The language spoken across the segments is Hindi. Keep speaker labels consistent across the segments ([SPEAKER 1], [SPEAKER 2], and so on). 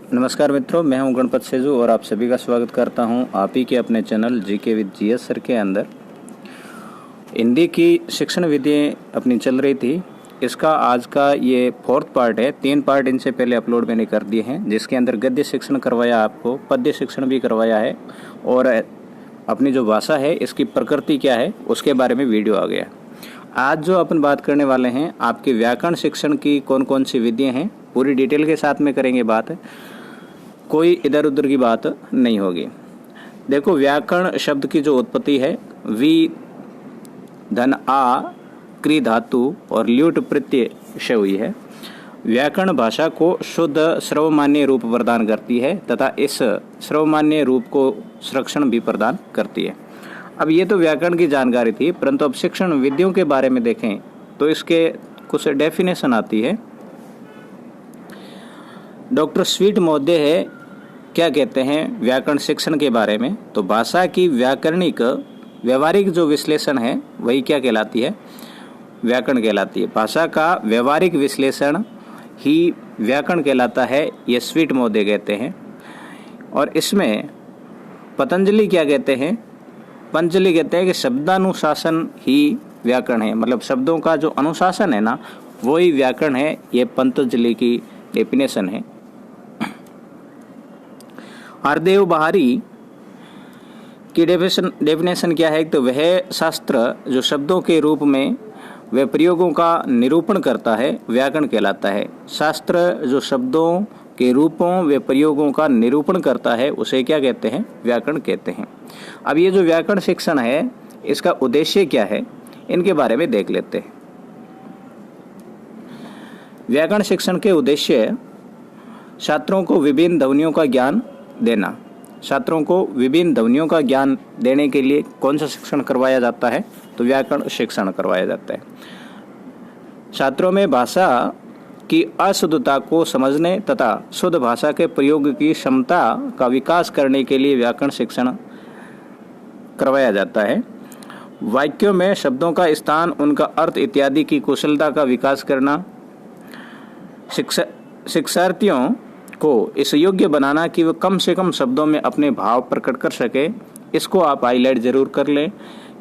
[SPEAKER 1] नमस्कार मित्रों, मैं हूं गणपत सेजू और आप सभी का स्वागत करता हूं आप ही के अपने channel GK with GS sir के अंदर। हिंदी की शिक्षण विधियाँ अपनी चल रही थी। इसका आज का ये 4th पार्ट है। 3 पार्ट इनसे पहले अपलोड मैंने कर दिए हैं, जिसके अंदर गद्य शिक्षण करवाया, आपको पद्य शिक्षण भी करवाया है और अपनी जो भाषा है इसकी प्रकृति क्या है उसके बारे में वीडियो आ गया। आज जो अपन बात करने वाले हैं, आपके व्याकरण शिक्षण की कौन कौन सी विधियाँ हैं, पूरी डिटेल के साथ में करेंगे बात। कोई इधर उधर की बात नहीं होगी। देखो, व्याकरण शब्द की जो उत्पत्ति है, वी धन आ क्री धातु और ल्यूट प्रत्यय से हुई है। व्याकरण भाषा को शुद्ध श्रवमान्य रूप प्रदान करती है तथा इस श्रवमान्य रूप को संरक्षण भी प्रदान करती है। अब ये तो व्याकरण की जानकारी थी, परंतु अब शिक्षण विधियों के बारे में देखें तो इसके कुछ डेफिनेशन आती है। डॉक्टर स्वीट महोदय है क्या कहते हैं व्याकरण शिक्षण के बारे में, तो भाषा की व्याकरणिक व्यवहारिक जो विश्लेषण है वही क्या कहलाती है, व्याकरण कहलाती है। भाषा का व्यवहारिक विश्लेषण ही व्याकरण कहलाता है, ये स्वीट महोदय कहते हैं। और इसमें पतंजलि क्या कहते हैं, पंचली कहते हैं कि शब्दानुशासन ही व्याकरण है, मतलब शब्दों का जो अनुशासन है ना वही व्याकरण है। ये पतंजलि की डेफिनेशन है। हरदेव बहारी की डेफिनेशन क्या है, तो वह शास्त्र जो शब्दों के रूप में वे प्रयोगों का निरूपण करता है व्याकरण कहलाता है। शास्त्र जो शब्दों के रूपों व प्रयोगों का निरूपण करता है उसे क्या कहते हैं, व्याकरण कहते हैं। अब ये जो व्याकरण शिक्षण है इसका उद्देश्य क्या है, इनके बारे में देख लेते हैं। व्याकरण शिक्षण के उद्देश्य छात्रों को विभिन्न ध्वनियों का ज्ञान देना। छात्रों को विभिन्न ध्वनियों का ज्ञान देने के लिए कौन सा शिक्षण करवाया जाता है, तो व्याकरण शिक्षण करवाया जाता है। छात्रों में भाषा की अशुद्धता को समझने तथा शुद्ध भाषा के प्रयोग की क्षमता का विकास करने के लिए व्याकरण शिक्षण करवाया जाता है। वाक्यों में शब्दों का स्थान, उनका अर्थ इत्यादि की कुशलता का विकास करना। शिक्षार्थियों को इस योग्य बनाना कि वो कम से कम शब्दों में अपने भाव प्रकट कर सके। इसको आप हाईलाइट जरूर कर लें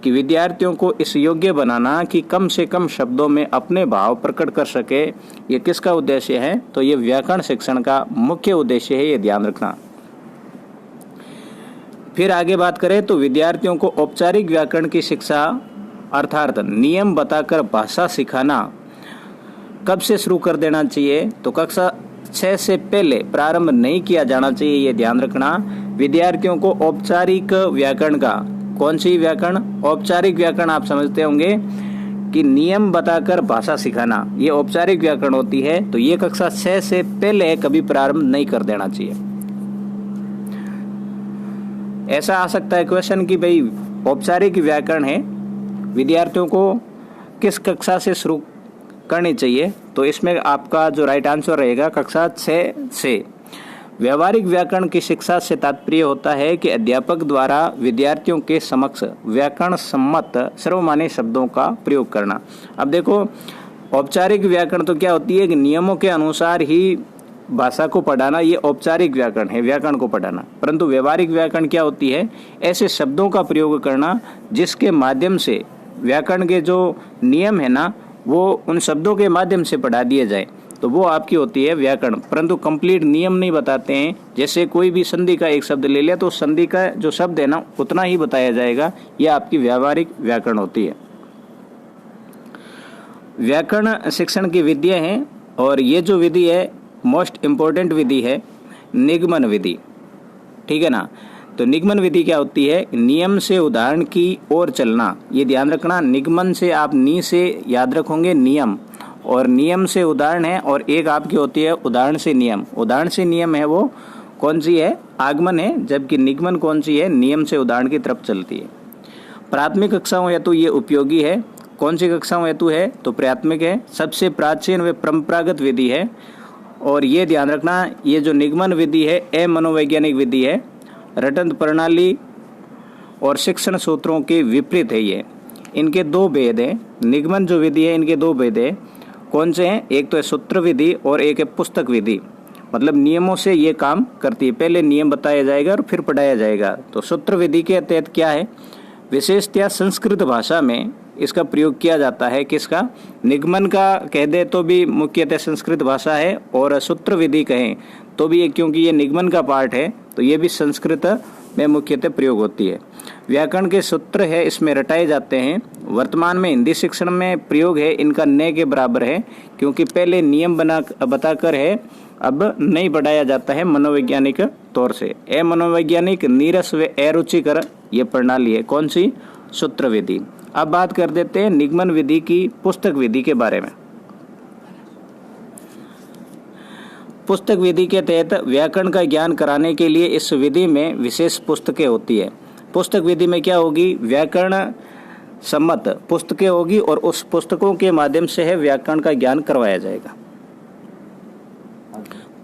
[SPEAKER 1] कि विद्यार्थियों को इस योग्य बनाना कि कम से कम शब्दों में अपने भाव प्रकट कर सके। ये किसका उद्देश्य है, तो ये व्याकरण शिक्षण का मुख्य उद्देश्य है, ये ध्यान रखना। फिर आगे बात करें तो विद्यार्थियों को औपचारिक व्याकरण की शिक्षा अर्थात नियम बताकर भाषा सिखाना कब से शुरू कर देना चाहिए, तो कक्षा 6 से पहले प्रारंभ नहीं किया जाना चाहिए, ये ध्यान रखना। विद्यार्थियों को औपचारिक व्याकरण का, कौन सी व्याकरण, औपचारिक व्याकरण आप समझते होंगे कि नियम बताकर भाषा सिखाना, ये औपचारिक व्याकरण होती है, तो ये कक्षा 6 से पहले कभी प्रारंभ नहीं कर देना चाहिए। ऐसा आ सकता है क्वेश्चन कि भाई औपचारिक व्याकरण है, विद्यार्थियों को किस कक्षा से शुरू करनी चाहिए, तो इसमें आपका जो राइट आंसर रहेगा कक्षा 6 से। व्यवहारिक व्याकरण की शिक्षा से तात्पर्य होता है कि अध्यापक द्वारा विद्यार्थियों के समक्ष व्याकरण सम्मत सर्वमान्य शब्दों का प्रयोग करना। अब देखो, औपचारिक व्याकरण तो क्या होती है कि नियमों के अनुसार ही भाषा को पढ़ाना, ये औपचारिक व्याकरण है, व्याकरण को पढ़ाना। परंतु व्यवहारिक व्याकरण क्या होती है, ऐसे शब्दों का प्रयोग करना जिसके माध्यम से व्याकरण के जो नियम है ना वो उन शब्दों के माध्यम से पढ़ा दिए जाए, तो वो आपकी होती है व्याकरण। परंतु कंप्लीट नियम नहीं बताते हैं, जैसे कोई भी संधि का एक शब्द ले लिया तो संधि का जो शब्द है ना उतना ही बताया जाएगा, यह आपकी व्यावहारिक व्याकरण होती है। व्याकरण शिक्षण की विधियां हैं और ये जो विधि है मोस्ट इम्पोर्टेंट विधि है, निगमन विधि, ठीक है ना। तो निगमन विधि क्या होती है, नियम से उदाहरण की ओर चलना, ये ध्यान रखना। निगमन से आप नी से याद रखोगे नियम, और नियम से उदाहरण है, और एक आपकी होती है उदाहरण से नियम। उदाहरण से नियम है वो कौन सी है, आगमन है, जबकि निगमन कौन सी है, नियम से उदाहरण की तरफ चलती है। प्राथमिक कक्षाओं हेतु ये उपयोगी है। कौन सी कक्षाओं हेतु है, तो प्राथमिक है, सबसे प्राचीन व परंपरागत विधि है। और ये ध्यान रखना, ये जो निगमन विधि है अमनोवैज्ञानिक विधि है, रटंत प्रणाली और शिक्षण सूत्रों के विपरीत है। ये इनके 2 भेद हैं। निगमन जो विधि है इनके 2 भेद है। कौन से हैं, एक तो है सूत्र विधि और एक है पुस्तक विधि। मतलब नियमों से ये काम करती है। पहले नियम बताया जाएगा और फिर पढ़ाया जाएगा। तो सूत्र विधि के तहत क्या है, विशेषतया संस्कृत भाषा में इसका प्रयोग किया जाता है। किसका, निगमन का कह दे तो भी मुख्यतः संस्कृत भाषा है, और सूत्र विधि कहें तो भी क्योंकि ये निगमन का पार्ट है तो ये भी संस्कृत में मुख्यतः प्रयोग होती है। व्याकरण के सूत्र है इसमें रटाए जाते हैं। वर्तमान में हिंदी शिक्षण में प्रयोग है इनका न के बराबर है, क्योंकि पहले नियम बताकर है, अब नहीं पढ़ाया जाता है मनोवैज्ञानिक तौर से। मनोवैज्ञानिक, नीरस व अरुचिकर ये प्रणाली है। कौन सी, सूत्र विधि। अब बात कर देते हैं निगमन विधि की पुस्तक विधि के बारे में। पुस्तक विधि के तहत व्याकरण का ज्ञान कराने के लिए इस विधि में विशेष पुस्तकें होती है। पुस्तक विधि में क्या होगी, व्याकरण सम्मत पुस्तकें होगी और उस पुस्तकों के माध्यम से है व्याकरण का ज्ञान करवाया जाएगा।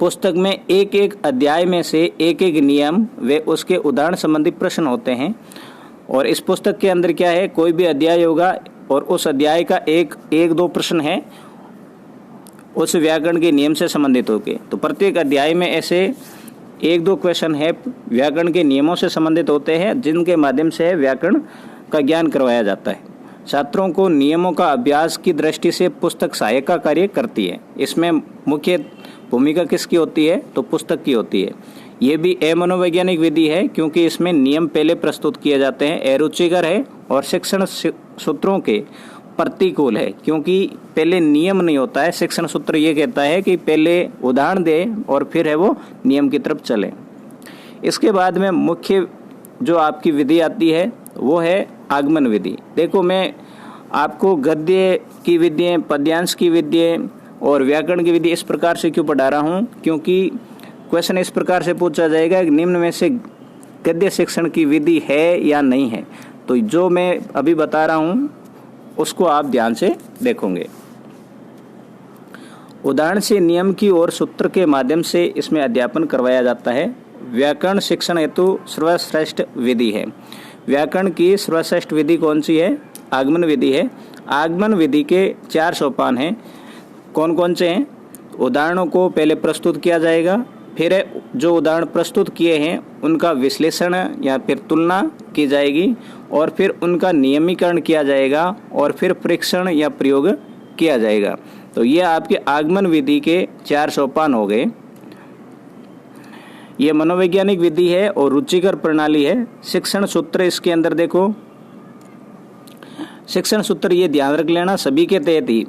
[SPEAKER 1] पुस्तक में एक एक अध्याय में से एक एक नियम व उसके उदाहरण संबंधी प्रश्न होते हैं। और इस पुस्तक के अंदर क्या है, कोई भी अध्याय होगा और उस अध्याय का एक दो प्रश्न है उस व्याकरण के नियम से संबंधित होके। तो प्रत्येक अध्याय में ऐसे एक दो क्वेश्चन है व्याकरण के नियमों से संबंधित होते हैं, जिनके माध्यम से व्याकरण का ज्ञान करवाया जाता है। छात्रों को नियमों का अभ्यास की दृष्टि से पुस्तक सहायक का कार्य करती है। इसमें मुख्य भूमिका किसकी होती है, तो पुस्तक की होती है। ये भी मनोवैज्ञानिक विधि है, क्योंकि इसमें नियम पहले प्रस्तुत किए जाते हैं। अरुचिकर है और शिक्षण सूत्रों के प्रतिकूल है, क्योंकि पहले नियम नहीं होता है। शिक्षण सूत्र ये कहता है कि पहले उदाहरण दे और फिर है वो नियम की तरफ चले। इसके बाद में मुख्य जो आपकी विधि आती है वो है आगमन विधि। देखो, मैं आपको गद्य की विधियाँ, पद्यांश की विधियाँ और व्याकरण की विधि इस प्रकार से क्यों पढ़ा रहा हूँ, क्योंकि क्वेश्चन इस प्रकार से पूछा जाएगा कि निम्न में से गद्य शिक्षण की विधि है या नहीं है। तो जो मैं अभी बता रहा हूँ उसको आप ध्यान से देखोगे। उदाहरण से नियम की और सूत्र के माध्यम से इसमें अध्यापन करवाया जाता है। व्याकरण शिक्षण हेतु सर्वश्रेष्ठ विधि है। व्याकरण की सर्वश्रेष्ठ विधि कौन सी है, आगमन विधि है। आगमन विधि के 4 सोपान हैं। कौन कौन से हैं, उदाहरणों को पहले प्रस्तुत किया जाएगा, फिर जो उदाहरण प्रस्तुत किए हैं उनका विश्लेषण या फिर तुलना की जाएगी, और फिर उनका नियमीकरण किया जाएगा, और फिर परीक्षण या प्रयोग किया जाएगा। तो ये आपके आगमन विधि के 4 सोपान हो गए। ये मनोवैज्ञानिक विधि है और रुचिकर प्रणाली है। शिक्षण सूत्र इसके अंदर देखो, शिक्षण सूत्र ये ध्यान रख लेना सभी के तहत ही।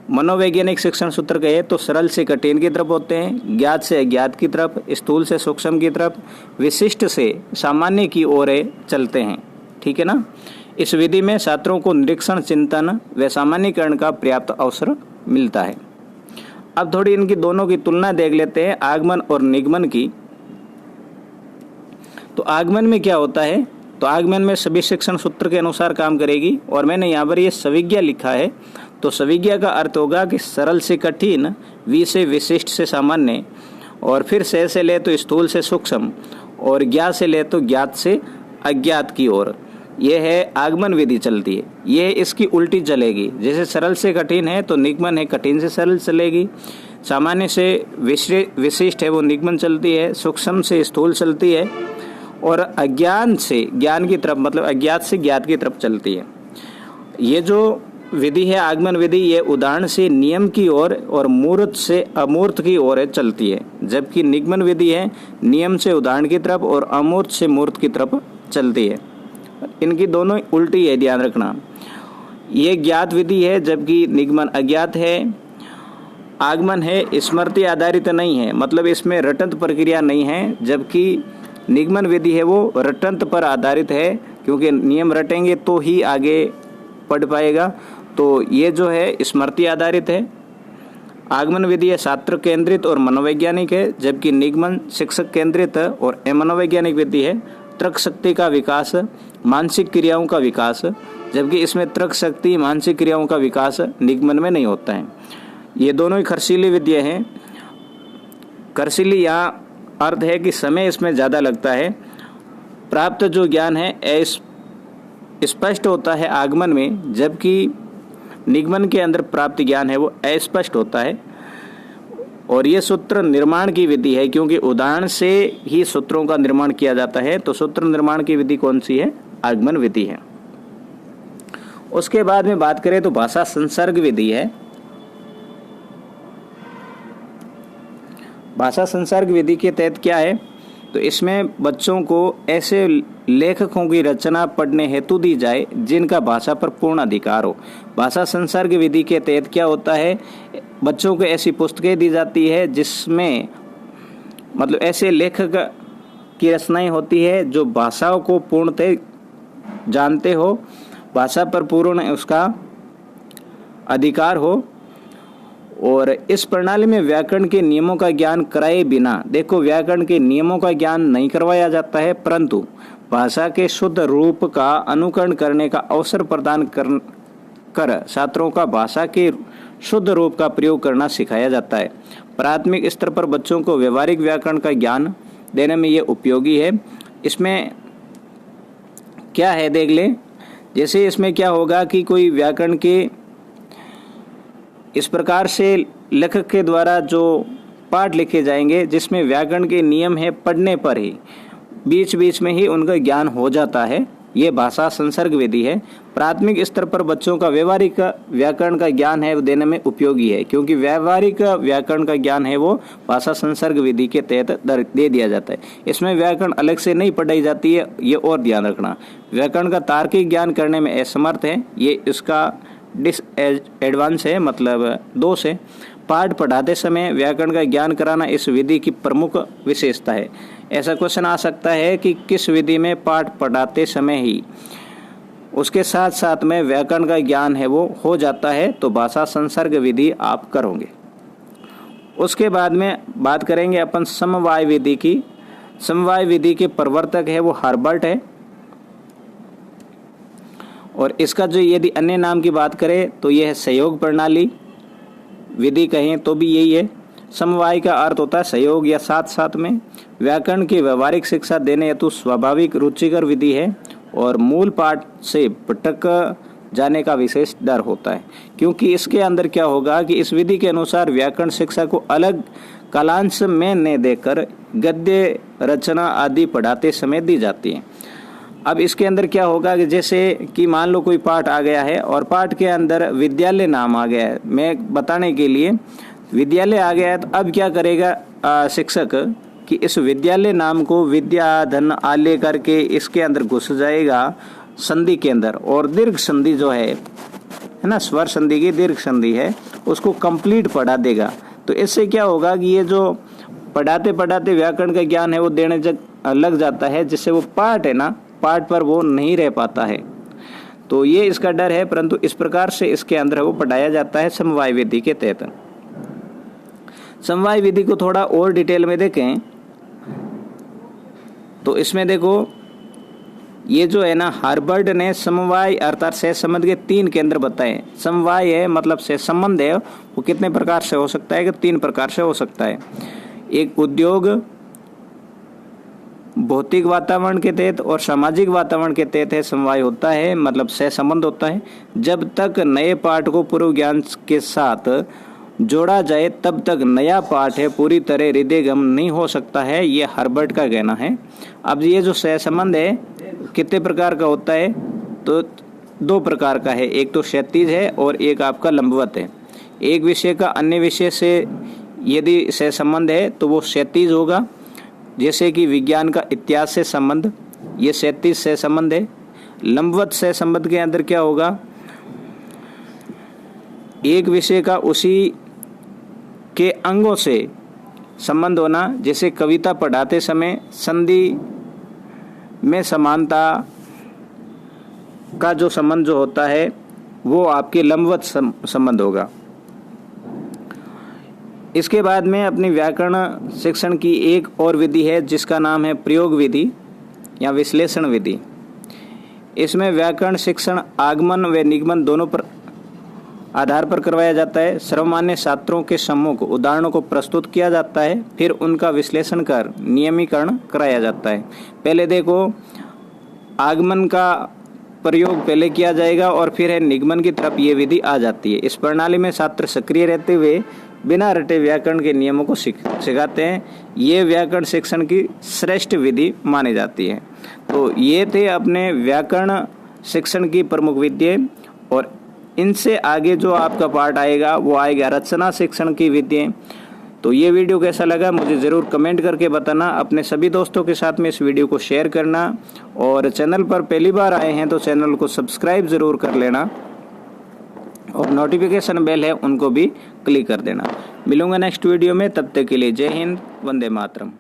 [SPEAKER 1] मनोवैज्ञानिक शिक्षण सूत्र कहे तो सरल से कठिन की तरफ होते हैं, ज्ञात से अज्ञात की तरफ, स्थूल से सूक्ष्म की तरफ, विशिष्ट से सामान्य की ओर चलते हैं। ठीक है ना। इस विधि में छात्रों को निरीक्षण, चिंतन व सामान्यीकरण का पर्याप्त अवसर मिलता है। अब थोड़ी इनकी दोनों की तुलना देख लेते हैं, आगमन और निगमन की। तो आगमन में क्या होता है, तो आगमन में सभी शिक्षण सूत्र के अनुसार काम करेगी, और मैंने यहाँ पर ये सविज्ञा लिखा है। तो सविज्ञा का अर्थ होगा कि सरल से कठिन, वि से विशिष्ट से सामान्य, और फिर से ले तो स्थूल से सूक्ष्म, और ज्ञात से ले तो ज्ञात से अज्ञात की ओर। ये है आगमन विधि चलती है। ये इसकी उल्टी चलेगी। जैसे सरल से कठिन है तो निगमन है कठिन से सरल चलेगी, सामान्य से विशिष्ट है वो निगमन चलती है, सूक्ष्म से स्थूल चलती है, और अज्ञान से ज्ञान की तरफ मतलब अज्ञात से ज्ञात की तरफ चलती है। ये जो विधि है आगमन विधि, ये उदाहरण से नियम की ओर और मूर्त से अमूर्त की ओर चलती है, जबकि निगमन विधि है नियम से उदाहरण की तरफ और अमूर्त से मूर्त की तरफ चलती है। इनकी दोनों उल्टी है, ध्यान रखना। ये ज्ञात विधि है जबकि निगमन अज्ञात है। आगमन है स्मृति आधारित नहीं है, मतलब इसमें रटंत प्रक्रिया नहीं है, जबकि निगमन विधि है वो रटंत पर आधारित है, क्योंकि नियम रटेंगे तो ही आगे पढ़ पाएगा। तो ये जो है स्मृति आधारित है। आगमन विधि है छात्र केंद्रित और मनोवैज्ञानिक है, जबकि निगमन शिक्षक केंद्रित और मनोवैज्ञानिक विधि है। तर्क शक्ति का विकास, मानसिक क्रियाओं का विकास, जबकि इसमें तर्क शक्ति मानसिक क्रियाओं का विकास निगमन में नहीं होता है। ये दोनों ही खर्चीली विधियाँ हैं। खर्चीली यहाँ अर्थ है कि समय इसमें ज़्यादा लगता है। प्राप्त जो ज्ञान है स्पष्ट होता है आगमन में, जबकि निगमन के अंदर प्राप्त ज्ञान है वो अस्पष्ट होता है। और ये सूत्र निर्माण की विधि है, क्योंकि उदाहरण से ही सूत्रों का निर्माण किया जाता है। तो सूत्र निर्माण की विधि कौन सी है? आगमन विधि है। उसके बाद में बात करें तो भाषा संसर्ग विधि है। भाषा संसर्ग विधि के तहत क्या है? तो इसमें बच्चों को ऐसे लेखकों की रचना पढ़ने हेतु दी जाए जिनका भाषा पर पूर्ण अधिकार हो। भाषा संसर्ग विधि के तहत क्या होता है? बच्चों को ऐसी पुस्तकें दी जाती है जिसमें मतलब ऐसे लेखक की रचनाएं होती है जो भाषाओं को पूर्णतः जानते हो, भाषा पर पूर्ण उसका अधिकार हो, और इस प्रणाली में व्याकरण के नियमों का ज्ञान कराए बिना, देखो व्याकरण के नियमों का ज्ञान नहीं करवाया जाता है, परंतु भाषा के शुद्ध रूप का अनुकरण करने का अवसर प्रदान कर छात्रों का भाषा के शुद्ध रूप का प्रयोग करना सिखाया जाता है। प्राथमिक स्तर पर बच्चों को व्यवहारिक व्याकरण का ज्ञान देने में ये उपयोगी है। इसमें क्या है देख ले, जैसे इसमें क्या होगा कि कोई व्याकरण के इस प्रकार से लेखक के द्वारा जो पाठ लिखे जाएंगे जिसमें व्याकरण के नियम है, पढ़ने पर ही बीच बीच में ही उनका ज्ञान हो जाता है, ये भाषा संसर्ग विधि है। प्राथमिक स्तर पर बच्चों का व्यवहारिक व्याकरण का ज्ञान है वो देने में उपयोगी है, क्योंकि व्यवहारिक व्याकरण का ज्ञान है वो भाषा संसर्ग विधि के तहत दे दिया जाता है। इसमें व्याकरण अलग से नहीं पढ़ाई जाती है, ये और ध्यान रखना। व्याकरण का तार्किक ज्ञान करने में असमर्थ है, ये इसका एडवांस है, मतलब दोष है। पाठ पढ़ाते समय व्याकरण का ज्ञान कराना इस विधि की प्रमुख विशेषता है। ऐसा क्वेश्चन आ सकता है कि किस विधि में पाठ पढ़ाते समय ही उसके साथ साथ में व्याकरण का ज्ञान है वो हो जाता है, तो भाषा संसर्ग विधि आप करोगे। उसके बाद में बात करेंगे अपन समवाय विधि की। समवाय विधि के प्रवर्तक है वो हर्बर्ट है, और इसका जो यदि अन्य नाम की बात करें तो यह है सहयोग प्रणाली विधि, कहें तो भी यही है। समवाय का अर्थ होता है सहयोग या साथ साथ में। व्याकरण की व्यवहारिक शिक्षा देने हेतु स्वाभाविक रुचिकर विधि है, और मूल पाठ से भटक जाने का विशेष डर होता है, क्योंकि इसके अंदर क्या होगा कि इस विधि के अनुसार व्याकरण शिक्षा को अलग कालांश में न देकर गद्य रचना आदि पढ़ाते समय दी जाती है। अब इसके अंदर क्या होगा कि जैसे कि मान लो कोई पाठ आ गया है और पाठ के अंदर विद्यालय नाम आ गया है, मैं बताने के लिए विद्यालय आ गया है, तो अब क्या करेगा शिक्षक कि इस विद्यालय नाम को विद्या धन आलय करके इसके अंदर घुस जाएगा संधि के अंदर, और दीर्घ संधि जो है ना, स्वर संधि की दीर्घ संधि है, उसको कंप्लीट पढ़ा देगा। तो इससे क्या होगा कि ये जो पढ़ाते पढ़ाते व्याकरण का ज्ञान है वो देने लग जाता है, जिससे वो पाठ है ना, पाठ पर वो नहीं रह पाता है। तो ये इसका डर है, परंतु इस प्रकार से इसके अंदर वो पढ़ाया जाता है समवाय विधि के तहत। समवाय विधि को थोड़ा और डिटेल में देखें तो इसमें देखो ये जो है ना, हार्वर्ड ने समवाय अर्थात सहसंबंध के 3 केंद्र बताए। समवाय है मतलब सहसंबंध है, वो कितने प्रकार से हो सकता है कि 3 प्रकार से हो सकता है। एक उद्योग भौतिक वातावरण के तहत और सामाजिक वातावरण के तहत है समवाय होता है, मतलब सहसंबंध होता है। जब तक नए पाठ को पूर्व ज्ञान के साथ जोड़ा जाए तब तक नया पाठ है पूरी तरह हृदयगम नहीं हो सकता है, ये हर्बर्ट का कहना है। अब ये जो सहसंबंध है कितने प्रकार का होता है? तो 2 प्रकार का है, एक तो क्षैतिज है और एक आपका लंबवत है। एक विषय का अन्य विषय से यदि सहसंबंध है तो वो क्षैतिज होगा, जैसे कि विज्ञान का इतिहास से संबंध, ये क्षैतिज सहसंबंध है। लंबवत सहसंबंध के अंदर क्या होगा, एक विषय का उसी के अंगों से संबंध होना, जैसे कविता पढ़ाते समय संधि में समानता का जो संबंध जो होता है वो आपके लंबवत संबंध होगा। इसके बाद में अपनी व्याकरण शिक्षण की एक और विधि है जिसका नाम है प्रयोग विधि या विश्लेषण विधि। इसमें व्याकरण शिक्षण आगमन व निगमन दोनों पर आधार पर करवाया जाता है। सर्वमान्य शास्त्रों के सम्मुख उदाहरणों को प्रस्तुत किया जाता है, फिर उनका विश्लेषण कर नियमीकरण कराया जाता है। पहले देखो आगमन का प्रयोग पहले किया जाएगा और फिर है निगमन की तरफ ये विधि आ जाती है। इस प्रणाली में छात्र सक्रिय रहते हुए बिना रटे व्याकरण के नियमों को सिखाते हैं। ये व्याकरण शिक्षण की श्रेष्ठ विधि मानी जाती है। तो ये थे अपने व्याकरण शिक्षण की प्रमुख विधियाँ, और इनसे आगे जो आपका पार्ट आएगा वो आएगा रचना शिक्षण की विधियाँ। तो ये वीडियो कैसा लगा मुझे ज़रूर कमेंट करके बताना। अपने सभी दोस्तों के साथ में इस वीडियो को शेयर करना, और चैनल पर पहली बार आए हैं तो चैनल को सब्सक्राइब ज़रूर कर लेना, और नोटिफिकेशन बेल है उनको भी क्लिक कर देना। मिलूंगा नेक्स्ट वीडियो में, तब तक के लिए जय हिंद, वंदे मातरम।